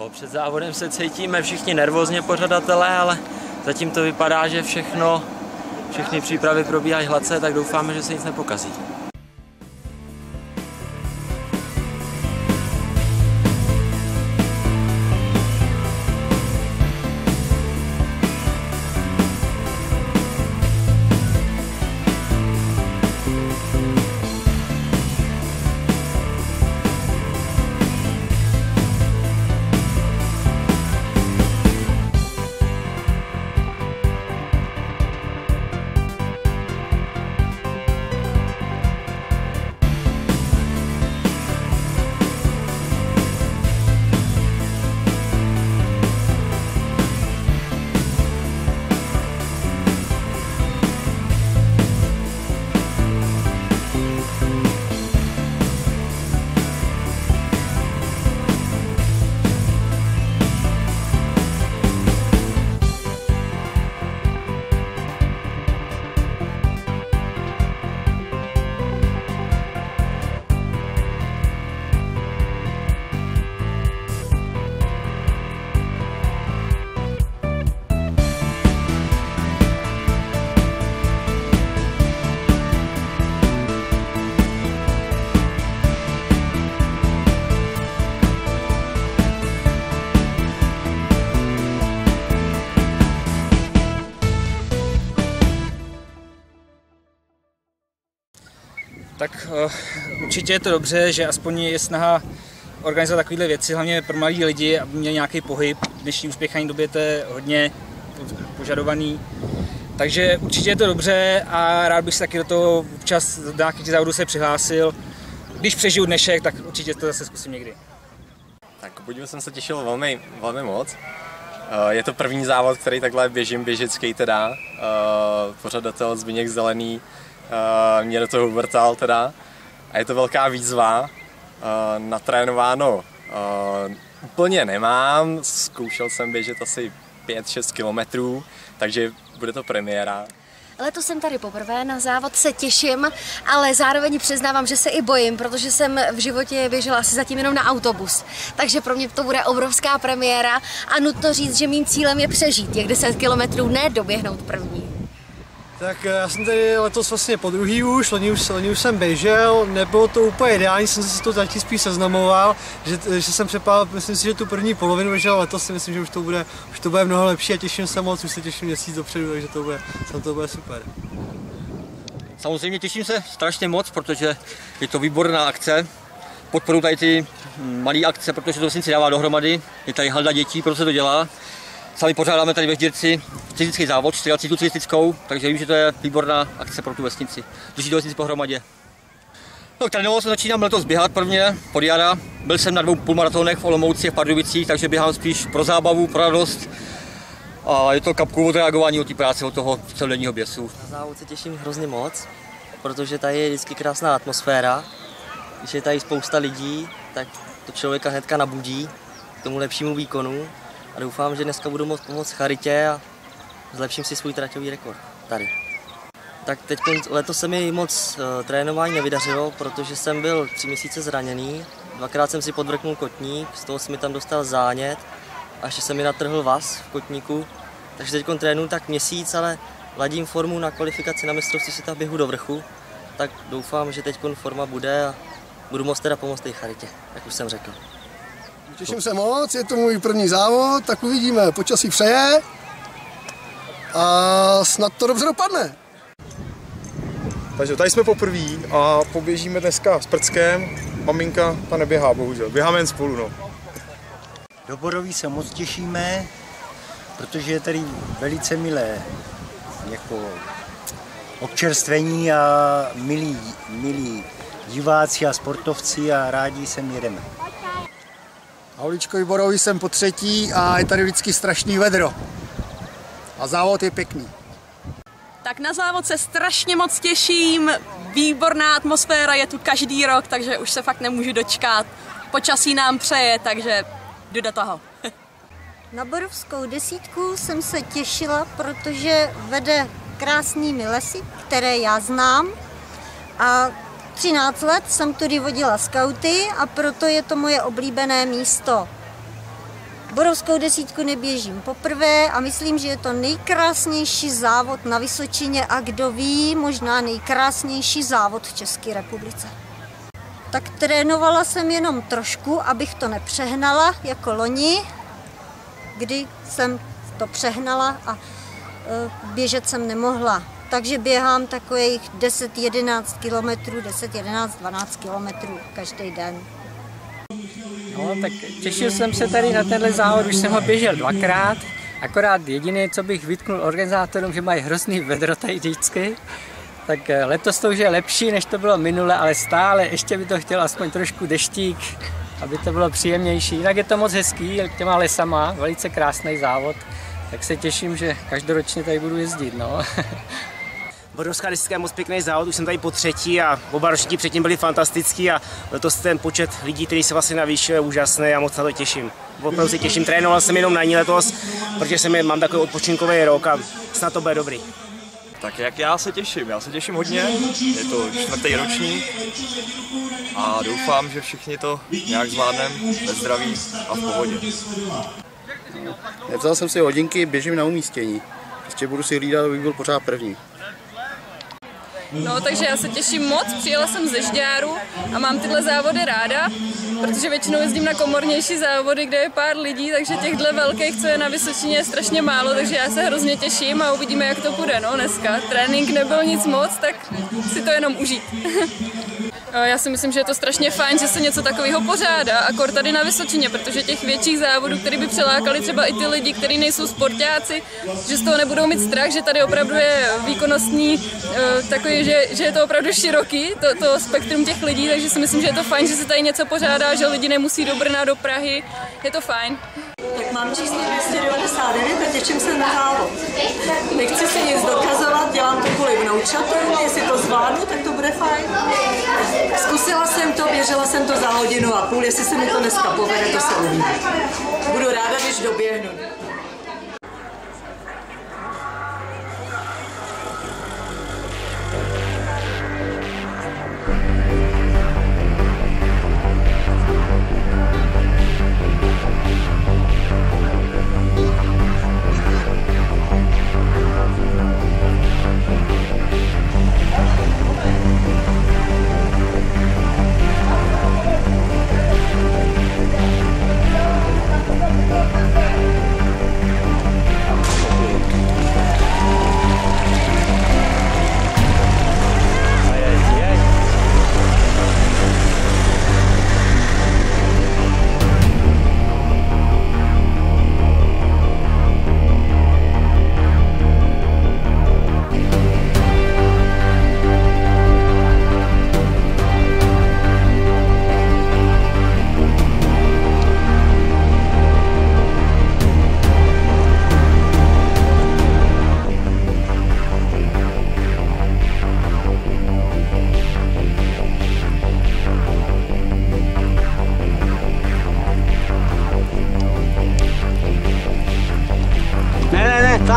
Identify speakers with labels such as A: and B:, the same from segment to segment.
A: No, před závodem se cítíme všichni nervózně pořadatelé, ale zatím to vypadá, že všechny přípravy probíhají hladce, tak doufáme, že se nic nepokazí.
B: Tak určitě je to dobře, že aspoň je snaha organizovat takovéhle věci, hlavně pro mladí lidi, aby měli nějaký pohyb. V dnešní uspěchané době to je hodně požadovaný. Takže určitě je to dobře a rád bych se taky do toho občas do nějakých závodů se přihlásil. Když přežiju dnešek, tak určitě to zase zkusím někdy.
C: Tak budím jsem se těšil velmi moc. Je to první závod, který takhle běžím běžecký teda. Pořadatel Zbyněk Zelený mě do toho uvrtal teda. A je to velká výzva. Natrénováno úplně nemám. Zkoušel jsem běžet asi 5-6 kilometrů, takže bude to premiéra.
D: Letos jsem tady poprvé, na závod se těším, ale zároveň přiznávám, že se i bojím, protože jsem v životě běžela asi zatím jenom na autobus. Takže pro mě to bude obrovská premiéra a nutno říct, že mým cílem je přežít těch 10 kilometrů, ne doběhnout první.
E: Tak já jsem tady letos vlastně po druhý už, loni už jsem běžel, nebylo to úplně ideální, jsem se s tou zatím spíš seznamoval, že jsem přepál, myslím si, že tu první polovinu běžel, letos si myslím, že už to bude mnoho lepší a těším se moc, už se těším měsíc dopředu, takže to bude super.
F: Samozřejmě těším se strašně moc, protože je to výborná akce. Podporuji tady ty malé akce, protože to vesnici dává dohromady, je tady halda dětí, proto se to dělá. Sami pořádáme tady ve Žděrci cyklistický závod, 4 cyklistickou, takže vím, že to je výborná akce pro tu vesnici. Drží tu vesnici pohromadě. No, trénoval jsem začínám letos běhat prvně, pod jara. Byl jsem na 2 půlmaratonech v Olomouci a v Pardubicích, takže běhám spíš pro zábavu, pro radost. A je to kapku odreagování od té práce, od toho celodenního běsu.
G: Na závod se těším hrozně moc, protože tady je vždycky krásná atmosféra. Když je tady spousta lidí, tak to člověka hnedka nabudí k tomu lepšímu výkonu. A doufám, že dneska budu moct pomoct charitě a zlepším si svůj traťový rekord tady. Tak teď letos se mi moc trénování nevydařilo, protože jsem byl 3 měsíce zraněný. 2krát jsem si podvrknul kotník, z toho se mi tam dostal zánět a ještě se mi natrhl vaz v kotníku. Takže teď trénuji tak měsíc, ale ladím formu na kvalifikaci na mistrovství světa v běhu do vrchu. Tak doufám, že teď forma bude a budu moct teda pomoct té charitě, jak už jsem řekl.
H: Těším se moc, je to můj první závod, tak uvidíme, počasí přeje a snad to dobře dopadne.
I: Takže tady jsme poprvé a poběžíme dneska s Prckem, maminka ta neběhá bohužel, běháme jen spolu. No.
J: Do Borový se moc těšíme, protože je tady velice milé jako občerstvení a milí diváci a sportovci a rádi sem jedeme.
H: Hauličkovi Borový jsem po 3. a je tady vždycky strašný vedro. A závod je pěkný.
K: Tak na závod se strašně moc těším. Výborná atmosféra je tu každý rok, takže už se fakt nemůžu dočkat. Počasí nám přeje, takže jdu do toho.
D: Na Borovskou 10 jsem se těšila, protože vede krásnými lesy, které já znám. A 13 let jsem tudy vodila skauty a proto je to moje oblíbené místo.
L: Borovskou desítku neběžím poprvé a myslím, že je to nejkrásnější závod na Vysočině a kdo ví, možná nejkrásnější závod v České republice. Tak trénovala jsem jenom trošku, abych to nepřehnala, jako loni, kdy jsem to přehnala a běžet jsem nemohla. Takže běhám takových 10-11 kilometrů, 10-11-12 kilometrů každý den.
M: No, tak těšil jsem se tady na tenhle závod, už jsem ho běžel 2krát, akorát jediné, co bych vytknul organizátorům, že mají hrozný vedro tady vždycky. Tak letos to už je lepší, než to bylo minule, ale stále ještě by to chtělo aspoň trošku deštík, aby to bylo příjemnější. Jinak je to moc hezký, těma lesama, velice krásný závod, tak se těším, že každoročně tady budu jezdit. No.
N: Borovská desítka je moc pěkný závod, už jsem tady po třetí a oba ročníky předtím byli fantastický a letos ten počet lidí, který se vlastně navýšil, je úžasný a moc na to těším. Opravdu se těším, trénoval jsem jenom na ní letos, protože mám takový odpočinkový rok a snad to bude dobrý.
O: Tak jak já se těším hodně, je to 4. ročník a doufám, že všichni to nějak zvládneme ve zdraví a v pohodě.
P: Nevzal jsem si hodinky, běžím na umístění. Ještě budu si hlídat, abych byl pořád první.
K: No, takže já se těším moc, přijela jsem ze Žďáru a mám tyhle závody ráda, protože většinou jezdím na komornější závody, kde je pár lidí, takže těchhle velkých, co je na Vysočině, je strašně málo, takže já se hrozně těším a uvidíme, jak to půjde, no, dneska. Trénink nebyl nic moc, tak si to jenom užít. Já si myslím, že je to strašně fajn, že se něco takového pořádá, akor tady na Vysočině, protože těch větších závodů, které by přilákali třeba i ty lidi, kteří nejsou sportáci, že z toho nebudou mít strach, že tady opravdu je výkonnostní takový, že je to opravdu široký, to spektrum těch lidí, takže si myslím, že je to fajn, že se tady něco pořádá, že lidi nemusí do Brna, do Prahy, je to fajn.
Q: Tak mám číslo 299 a těším se na závod. Nechci si nic dokazovat, dělám to kvůli vnoučatům, jestli to zvládnu, tak to bude fajn. Zkusila jsem to, běžela jsem to za 1,5 hodiny, jestli se mi to dneska povede, to se uvidí. Budu ráda, když doběhnu.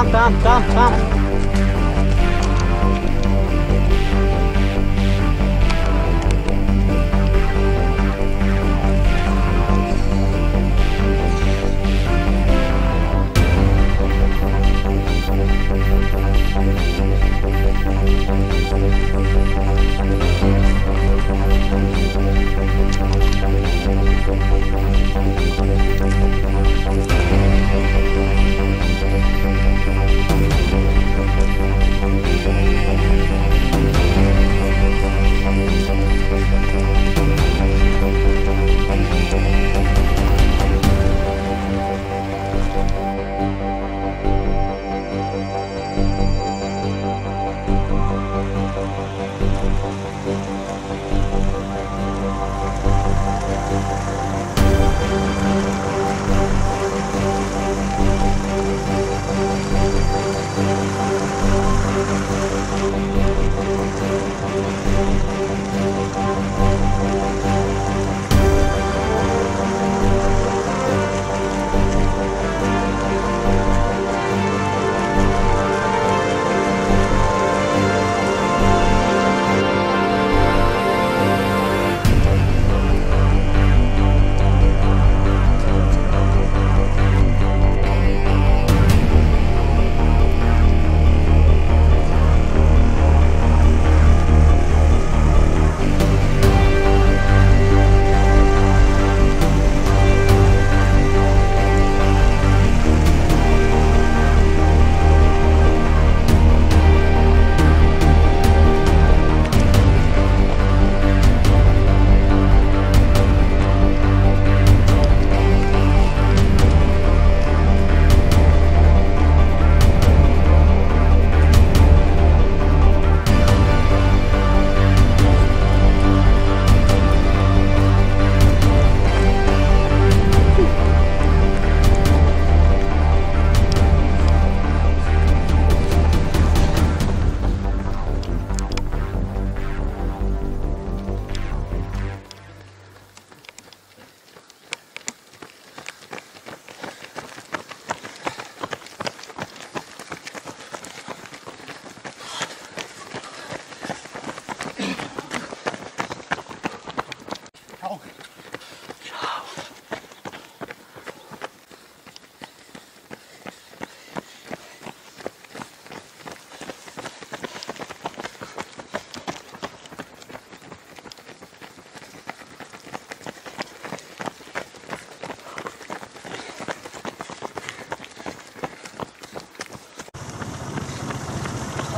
M: Tam.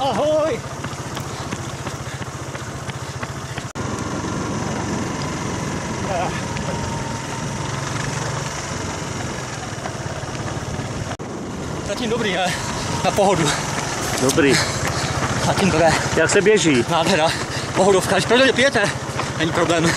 F: Ahoj! Zatím dobrý, ne? Na pohodu.
N: Dobrý.
F: Zatím to jde.
N: Jak se běží?
F: Nádhera. Pohodovka. Když pravidelně pijete, není problém.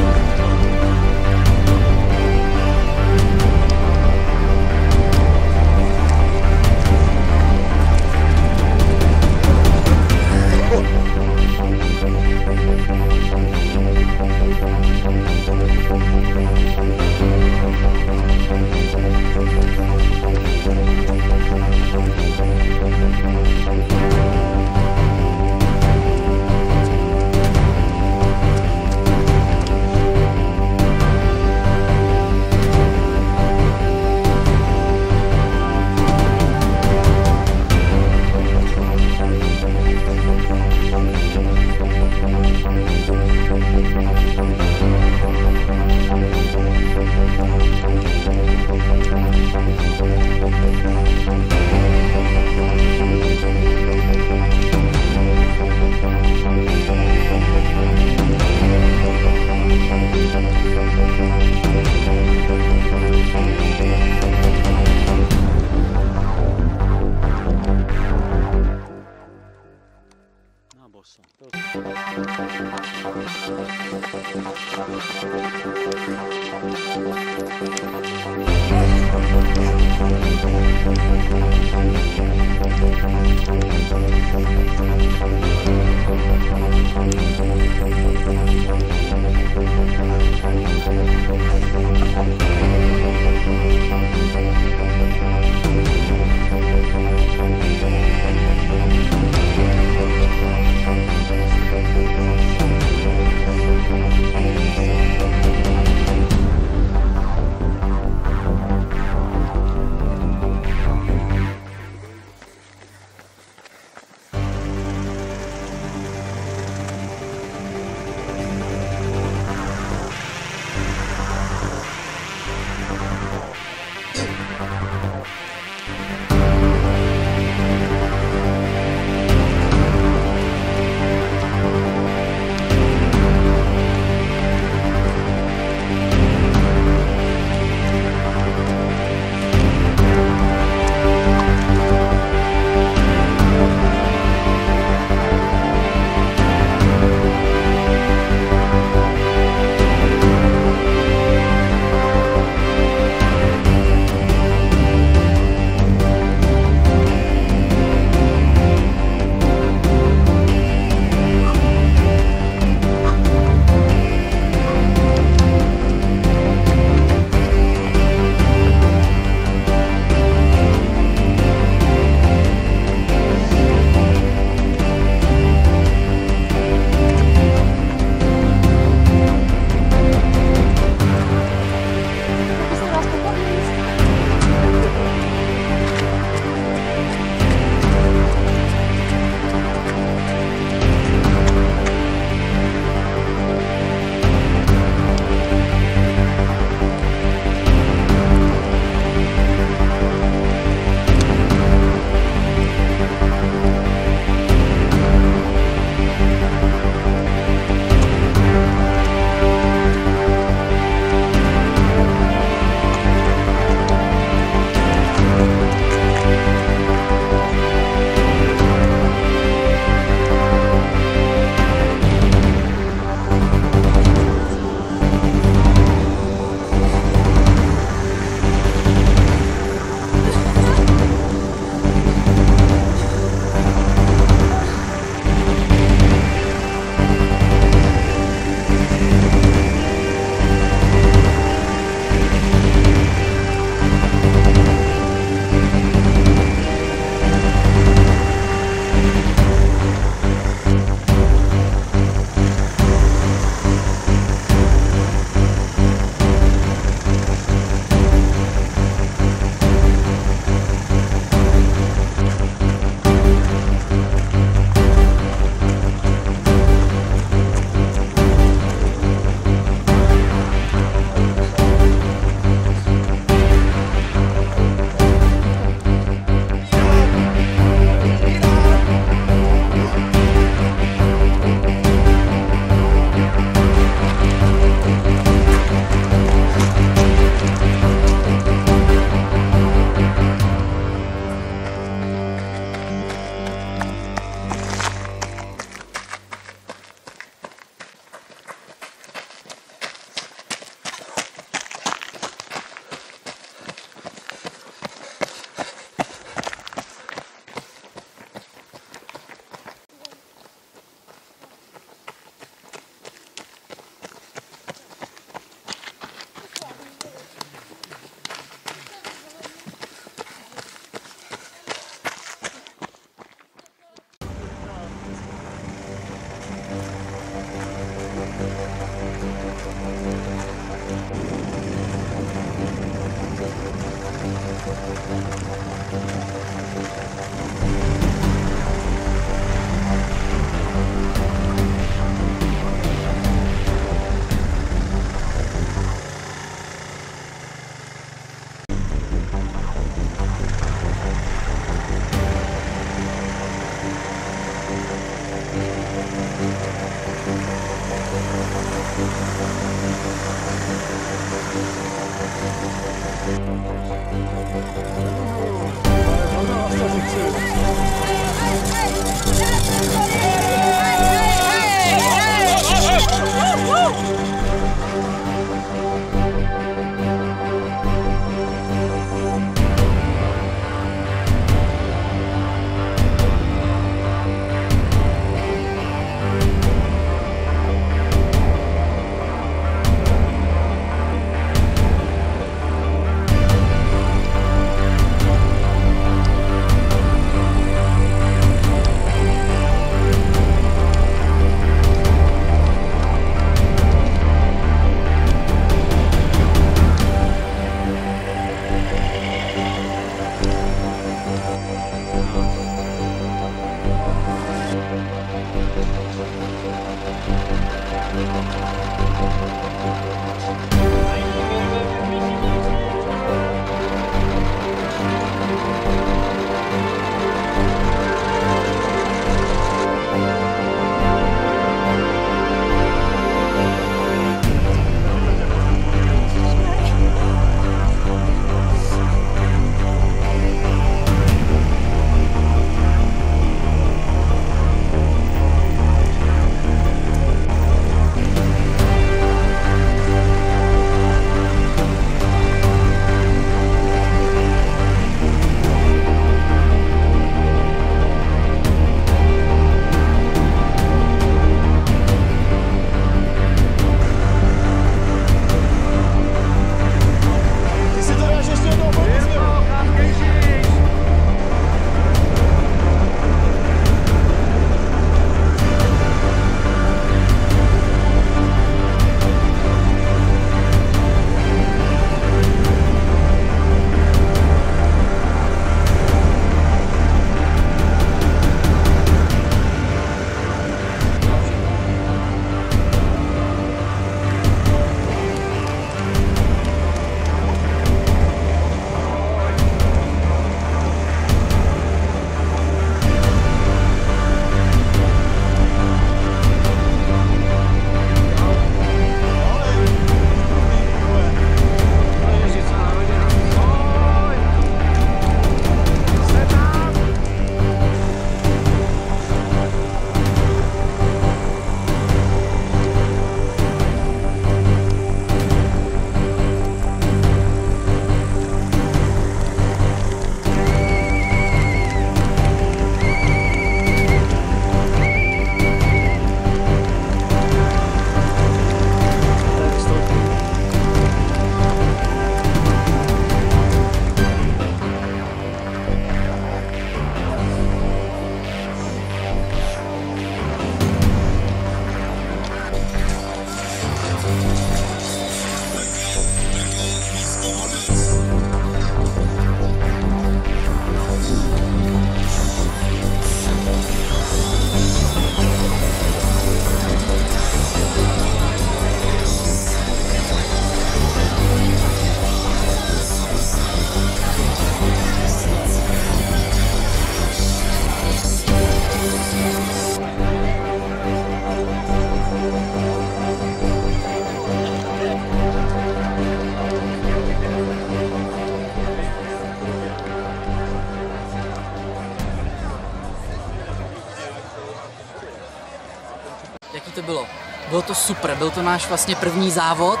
R: Jaký to bylo? Bylo to super, byl to náš vlastně první závod.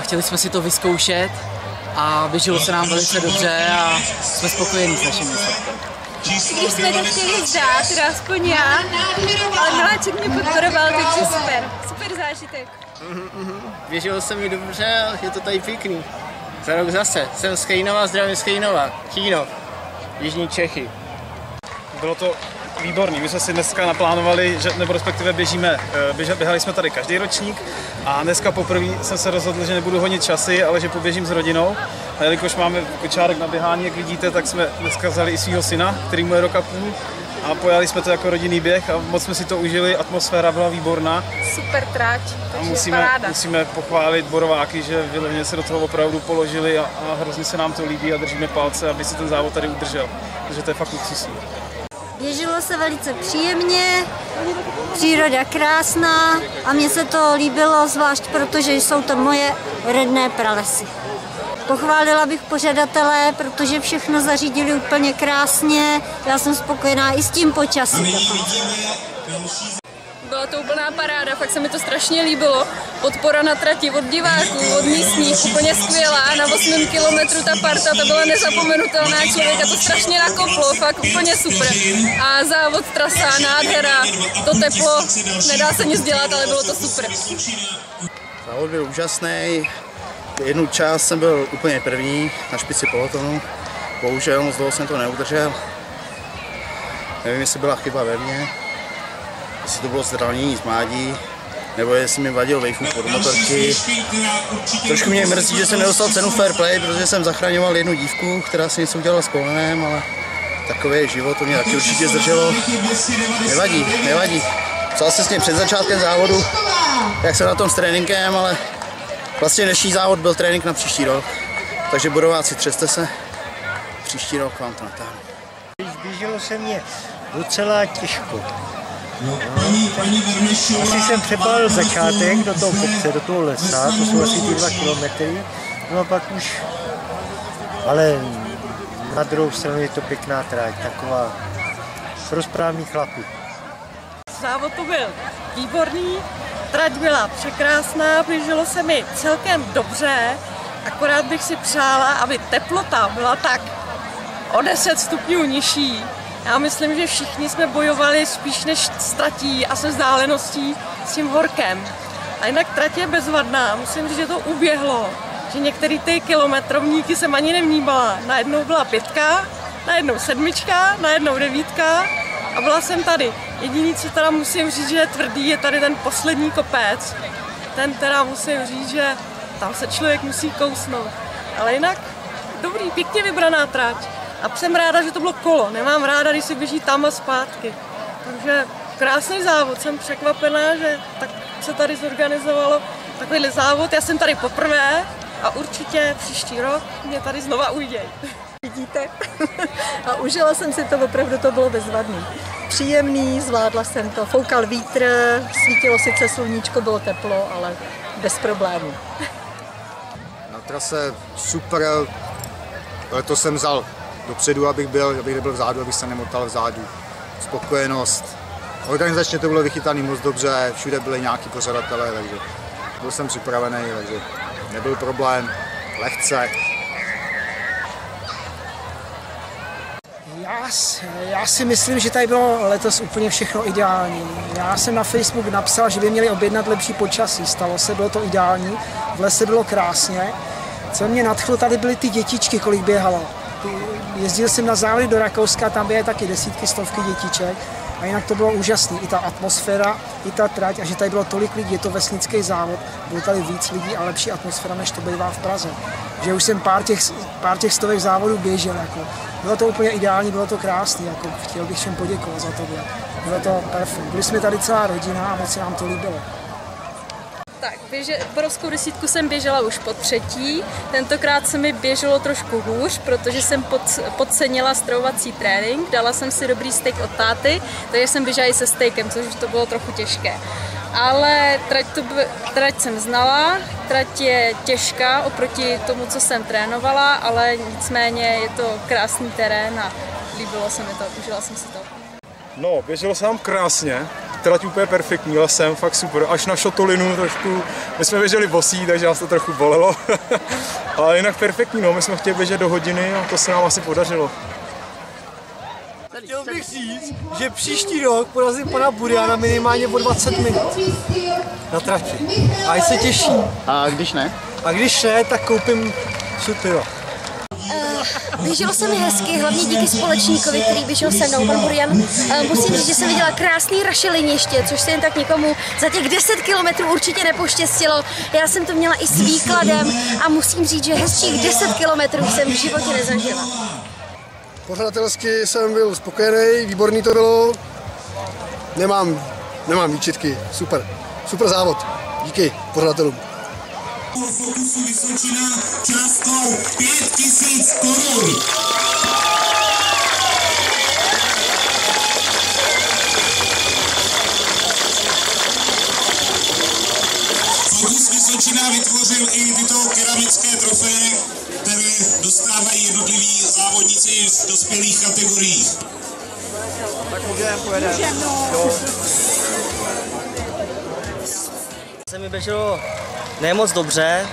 R: Chtěli jsme si to vyzkoušet a běželo se nám velice dobře a jsme spokojení s naším výsledkem.
K: Když jsme to chtěli vzdát, teda aspoň já, ale Miláček mě podporoval, takže super. Super zážitek.
S: Běželo se mi dobře, je to tady pěkný. Za rok zase. Jsem z Chejnova, zdravím z Chejnova. Chýnov, Jižní Čechy.
I: Bylo to
T: výborný. My jsme si dneska naplánovali, nebo respektive běhali jsme tady každý ročník a dneska poprvé jsem se rozhodl, že nebudu honit časy, ale že poběžím s rodinou. A jelikož máme kočárek na běhání, jak vidíte, tak jsme dneska vzali i svého syna, který mu je rok a půl. A pojali jsme to jako rodinný běh a moc jsme si to užili, atmosféra byla výborná.
K: Super trať,
T: a musíme pochválit Borováky, že vyloženě se do toho opravdu položili a hrozně se nám to líbí a držíme palce, aby se ten závod tady udržel, protože to je fakt luxusní.
L: Běželo se velice příjemně, příroda krásná a mně se to líbilo zvlášť, protože jsou to moje rodné pralesy. Pochválila bych pořadatele, protože všechno zařídili úplně krásně. Já jsem spokojená i s tím počasím.
K: Byla to úplná paráda, fakt se mi to strašně líbilo. Podpora na trati od diváků, od místních, úplně skvělá. Na 8. kilometru ta parta, to byla nezapomenutelná, člověka to strašně nakoplo, fakt úplně super. A závod, trasa, nádhera, to teplo, nedá se nic dělat, ale bylo to super.
P: Závod byl úžasný. Jednu část jsem byl úplně první na špici pelotonu. Bohužel moc dlouho jsem to neudržel. Nevím, jestli byla chyba ve mně, jestli to bylo zranění z mládí, nebo jestli mi vadil vejfuk pod motorky. Trošku mě mrzí, že jsem nedostal cenu fair play, protože jsem zachraňoval jednu dívku, která si něco udělala s kolenem, ale takový je život, to mě taky určitě zdrželo. Nevadí. Psal se s ním před začátkem závodu, jak jsem na tom s tréninkem, ale vlastně dnešní závod byl trénink na příští rok, takže Borováci, třeste se, příští rok vám to natáhnu.
J: Běželo se mě docela těžko. Asi jsem přepálil začátek do toho kopce, do toho lesa, to jsou asi ty 2 kilometry, no a pak už, ale na druhou stranu je to pěkná trať, taková pro správný chlapy.
U: Závod to byl výborný, trať byla překrásná, běželo se mi celkem dobře, akorát bych si přála, aby teplota byla tak o 10 stupňů nižší. Já myslím, že všichni jsme bojovali spíš než s tratí a se vzdáleností s tím horkem. A jinak trať je bezvadná, musím říct, že to uběhlo, že některé ty kilometrovníky jsem ani nevnímala. Najednou byla 5, najednou 7, najednou 9 a byla jsem tady. Jediné, co teda musím říct, že je tvrdý, je tady ten poslední kopec. Ten teda musím říct, že tam se člověk musí kousnout. Ale jinak dobrý, pěkně vybraná trať. A jsem ráda, že to bylo kolo. Nemám ráda, když si běží tam a zpátky. Takže krásný závod. Jsem překvapená, že tak se tady zorganizovalo takovýhle závod. Já jsem tady poprvé a určitě příští rok mě tady znova uvidějí.
Q: Vidíte? A užila jsem si to, opravdu to bylo bezvadný. Příjemný, zvládla jsem to, foukal vítr, svítilo sice sluníčko, bylo teplo, ale bez problémů.
I: Na trase super, letos jsem vzal dopředu, abych nebyl vzadu, abych se nemotal vzadu. Spokojenost. Organizačně to bylo vychytané moc dobře, všude byli nějaký pořadatelé, takže byl jsem připravený, takže nebyl problém, lehce.
V: Já si myslím, že tady bylo letos úplně všechno ideální. Já jsem na Facebook napsal, že by měli objednat lepší počasí. Stalo se, bylo to ideální. V lese bylo krásně. Co mě nadchlo, tady byly ty dětičky, kolik běhalo. Jezdil jsem na závody do Rakouska, tam byly taky desítky, stovky dětiček. A jinak to bylo úžasné. I ta atmosféra, i ta trať, a že tady bylo tolik lidí, je to vesnický závod. Bylo tady víc lidí a lepší atmosféra, než to bývá v Praze. Že už jsem pár těch stovek závodů běžel. Jako. Bylo to úplně ideální, bylo to krásné. Jako. Chtěl bych všem poděkovat za to. Bylo to perfekt. Byli jsme tady celá rodina a moc se nám to líbilo.
K: Tak, Borovskou desítku jsem běžela už po 3. Tentokrát se mi běželo trošku hůř, protože jsem podcenila stravovací trénink. Dala jsem si dobrý steak od táty, takže jsem běžela i se steakem, což už to bylo trochu těžké. Ale trať jsem znala, trať je těžká oproti tomu, co jsem trénovala, ale nicméně je to krásný terén a líbilo se mi to, užila jsem si to.
I: No, běželo se nám krásně, trať úplně perfektní, lesem, fakt super, až na šotolinu trošku, my jsme běželi bosí, takže nás to trochu bolelo, ale jinak perfektní, no, my jsme chtěli běžet do hodiny a to se nám asi podařilo.
E: Chtěl bych říct, že příští rok porazím pana Buriana minimálně o 20 minut na trati. A ať se těší.
P: A když ne?
E: A když ne, tak koupím šut piva.
D: Běželo se mi hezky, hlavně díky společníkovi, který běžel se mnou, pan Burian. Musím říct, že jsem viděla krásný rašeliniště, což se jen tak nikomu za těch 10 kilometrů určitě nepoštěstilo. Já jsem to měla i s výkladem a musím říct, že hezčích 10 kilometrů jsem v životě nezažila.
H: Pořadatelsky jsem byl spokojený, výborný to bylo. Nemám výčitky, super závod. Díky pořadatelům.
A: Fokusu Vysočina částkou 5000 korun. Fokus Vysočina vytvořil i tyto keramické trofeje, které dostávají jednotliví závodníci z dospělých kategorií.
G: Tak se mi běželo ne moc dobře,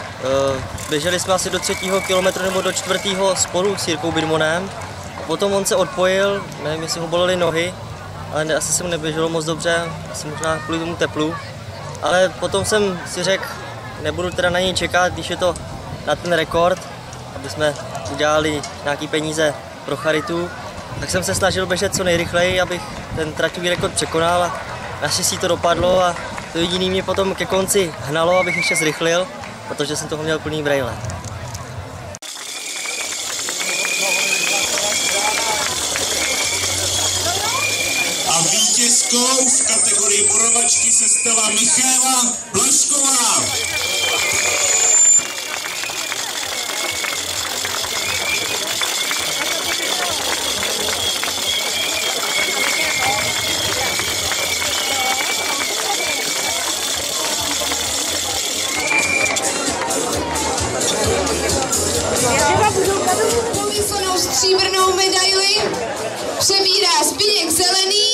G: běželi jsme asi do 3. kilometru nebo do 4. spolu s Jirkou Birmonem. A potom on se odpojil, nevím, jestli ho bolely nohy, ale asi se mu neběželo moc dobře, asi možná kvůli tomu teplu. Ale potom jsem si řekl, nebudu teda na něj čekat, když je to na ten rekord, aby jsme udělali nějaký peníze pro charitu, tak jsem se snažil běžet co nejrychleji, abych ten traťový rekord překonal a naštěstí to dopadlo a to jediný mě potom ke konci hnalo, abych ještě zrychlil, protože jsem toho měl plný brejle.
A: A vítězkou v kategorii borovačky se stala Michaela Blašková.
B: Pomyslnou stříbrnou medaili přebírá Zbyněk Zelený.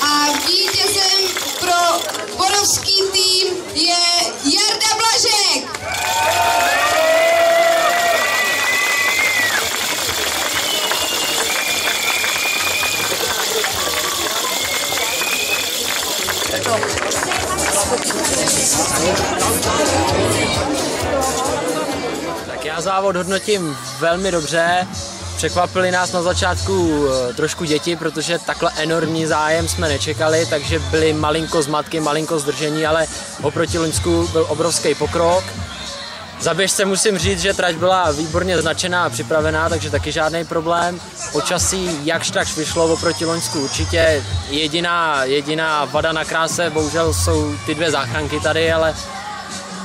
B: A vítězem pro borovský tým je Jarda Blažek.
W: Tak já závod hodnotím velmi dobře. Překvapili nás na začátku trošku děti, protože takhle enormní zájem jsme nečekali, takže byly malinko zmatky, malinko zdržení, ale oproti loňsku byl obrovský pokrok. Za běžce musím říct, že trať byla výborně značená a připravená, takže taky žádný problém. Počasí jakž takž vyšlo oproti loňsku určitě. Jediná vada na kráse bohužel jsou ty 2 záchranky tady, ale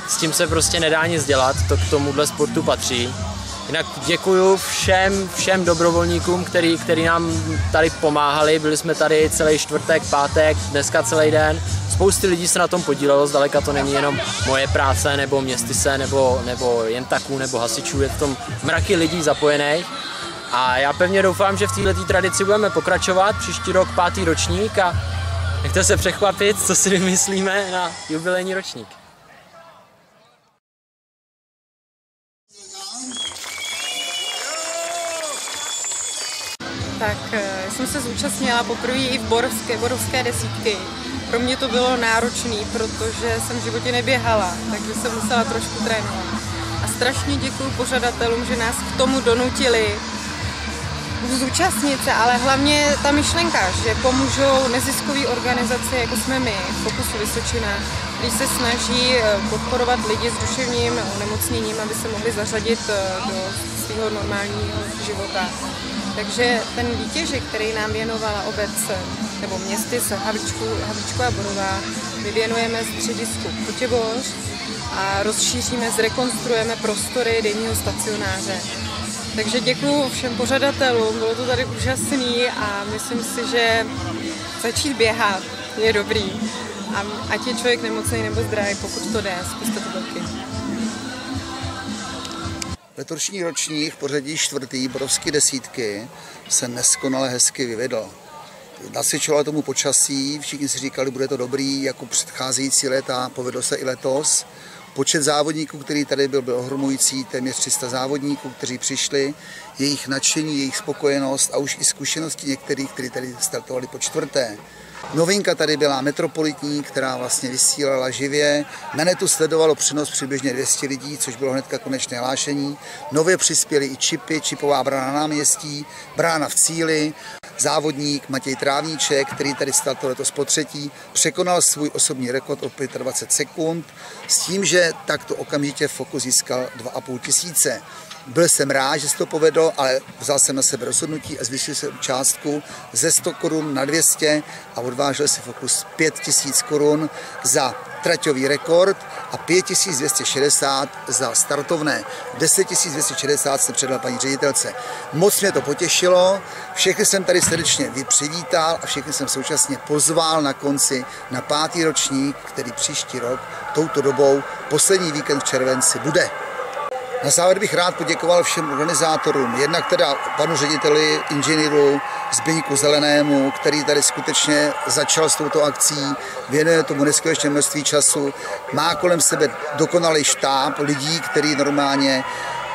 W: s tím se prostě nedá nic dělat, to k tomuhle sportu patří. Jinak děkuju všem dobrovolníkům, který nám tady pomáhali. Byli jsme tady celý čtvrtek, pátek, dneska celý den. Spousty lidí se na tom podílelo, zdaleka to není jenom moje práce, nebo městyse, nebo jentaků, nebo hasičů, je v tom mraky lidí zapojených. A já pevně doufám, že v této tradici budeme pokračovat, příští rok 5. ročník a nechte se překvapit, co si vymyslíme na jubilejní ročník.
U: Tak jsem se zúčastnila poprvé i v borovské desítky. Pro mě to bylo náročné, protože jsem v životě neběhala, takže jsem musela trošku trénovat. A strašně děkuji pořadatelům, že nás k tomu donutili zúčastnit se, ale hlavně ta myšlenka, že pomůžou neziskové organizace, jako jsme my, Fokusu Vysočina, který se snaží podporovat lidi s duševním onemocněním, aby se mohli zařadit do svého normálního života. Takže ten výtěžek, který nám věnovala obec nebo městys Havlíčko a Borová, my věnujeme středisku Kotěboř a rozšíříme, zrekonstruujeme prostory denního stacionáře. Takže děkuju všem pořadatelům, bylo to tady úžasný a myslím si, že začít běhat je dobrý. A ať je člověk nemocný nebo zdravý, pokud to jde, zkuste to taky.
P: Letošní ročník pořadí 4. borovské desítky se neskonale hezky vyvedl. Nasvědčovalo tomu počasí, všichni si říkali, bude to dobrý jako předcházející léta, povedlo se i letos. Počet závodníků, který tady byl ohromující, téměř 300 závodníků, kteří přišli, jejich nadšení, jejich spokojenost a už i zkušenosti některých, kteří tady startovali po 4.
C: Novinka tady byla Metropolitní, která vlastně vysílala živě. Na netu sledovalo přenos přibližně 200 lidí, což bylo hnedka konečné hlášení. Nově přispěly i čipy, čipová brána na náměstí, brána v cíli. Závodník Matěj Trávníček, který tady stal letos potřetí, překonal svůj osobní rekord o 25 sekund s tím, že takto okamžitě Fokus získal 2,5 tisíce. Byl jsem rád, že se to povedlo, ale vzal jsem na sebe rozhodnutí a zvýšil jsem částku ze 100 korun na 200 a odvážel si Fokus 5 tisíc korun za traťový rekord a 5 260 za startovné. 10 260 jsem předal paní ředitelce. Moc mě to potěšilo, všechny jsem tady srdečně přivítal a všechny jsem současně pozval na konci na 5. ročník, který příští rok touto dobou poslední víkend v červenci bude. Na závěr bych rád poděkoval všem organizátorům, jednak teda panu řediteli, inženýru Zbyňku Zelenému, který tady skutečně začal s touto akcí, věnuje tomu neskutečné množství času, má kolem sebe dokonalý štáb lidí, kteří normálně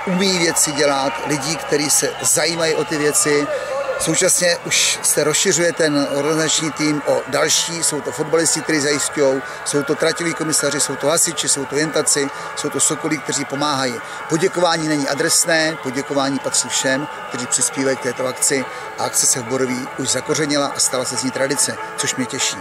C: umí věci dělat, lidí, kteří se zajímají o ty věci. Současně už se rozšiřuje ten organizační tým o další, jsou to fotbalisti, kteří zajišťují, jsou to traťoví komisaři, jsou to hasiči, jsou to jentaci, jsou to sokolí, kteří pomáhají. Poděkování není adresné, poděkování patří všem, kteří přispívají k této akci a akce se v Boroví už zakořenila a stala se z ní tradice, což mě těší.